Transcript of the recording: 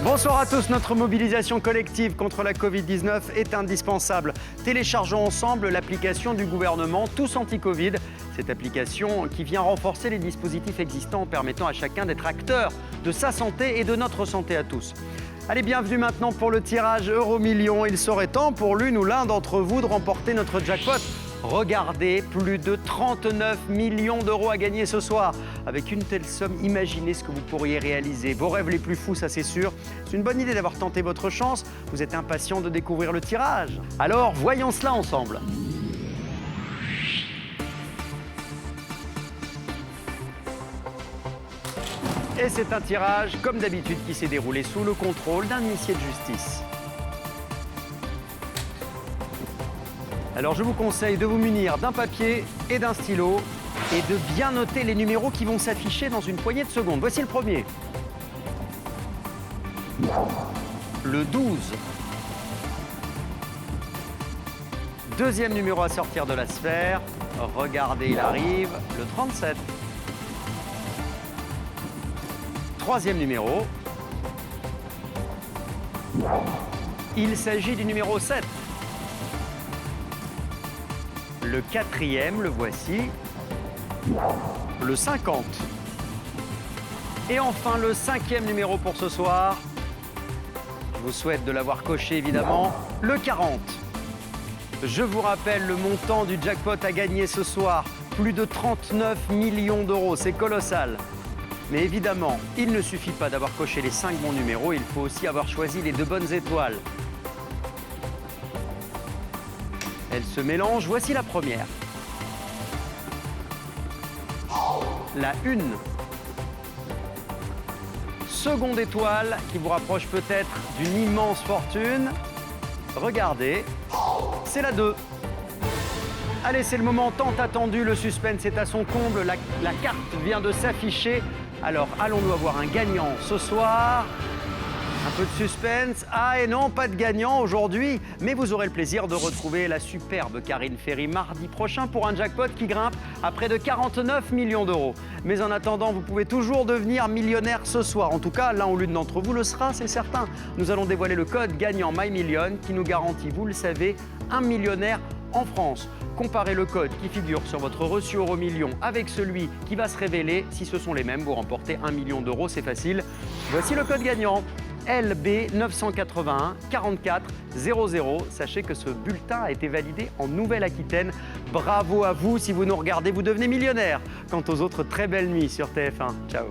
Bonsoir à tous, notre mobilisation collective contre la Covid-19 est indispensable. Téléchargeons ensemble l'application du gouvernement Tous Anti-Covid. Cette application qui vient renforcer les dispositifs existants en permettant à chacun d'être acteur de sa santé et de notre santé à tous. Allez, bienvenue maintenant pour le tirage Euro-Million. Il serait temps pour l'une ou l'un d'entre vous de remporter notre jackpot. Regardez, plus de 39 millions d'euros à gagner ce soir. Avec une telle somme, imaginez ce que vous pourriez réaliser. Vos rêves les plus fous, ça c'est sûr. C'est une bonne idée d'avoir tenté votre chance. Vous êtes impatient de découvrir le tirage. Alors, voyons cela ensemble. Et c'est un tirage, comme d'habitude, qui s'est déroulé sous le contrôle d'un huissier de justice. Alors je vous conseille de vous munir d'un papier et d'un stylo et de bien noter les numéros qui vont s'afficher dans une poignée de secondes. Voici le premier. Le 12. Deuxième numéro à sortir de la sphère. Regardez, il arrive. Le 37. Troisième numéro. Il s'agit du numéro 7. Le quatrième, le voici, le 50. Et enfin, le cinquième numéro pour ce soir. Je vous souhaite de l'avoir coché, évidemment, le 40. Je vous rappelle le montant du jackpot à gagner ce soir. Plus de 39 millions d'euros, c'est colossal. Mais évidemment, il ne suffit pas d'avoir coché les 5 bons numéros, il faut aussi avoir choisi les 2 bonnes étoiles. Elle se mélange, voici la première. La 1. Seconde étoile qui vous rapproche peut-être d'une immense fortune. Regardez, c'est la 2. Allez, c'est le moment tant attendu, le suspense est à son comble, la carte vient de s'afficher. Alors, allons-nous avoir un gagnant ce soir ? Un peu de suspense. Ah et non, pas de gagnant aujourd'hui, mais vous aurez le plaisir de retrouver la superbe Karine Ferry mardi prochain pour un jackpot qui grimpe à près de 49 millions d'euros. Mais en attendant, vous pouvez toujours devenir millionnaire ce soir. En tout cas, l'un ou l'une d'entre vous le sera, c'est certain. Nous allons dévoiler le code gagnant MyMillion qui nous garantit, vous le savez, un millionnaire en France. Comparez le code qui figure sur votre reçu Euro-Million avec celui qui va se révéler. Si ce sont les mêmes, vous remportez 1 million d'euros, c'est facile. Voici le code gagnant. LB 981 44 00. Sachez que ce bulletin a été validé en Nouvelle-Aquitaine. Bravo à vous, si vous nous regardez, vous devenez millionnaire. Quant aux autres, très belle nuit sur TF1. Ciao.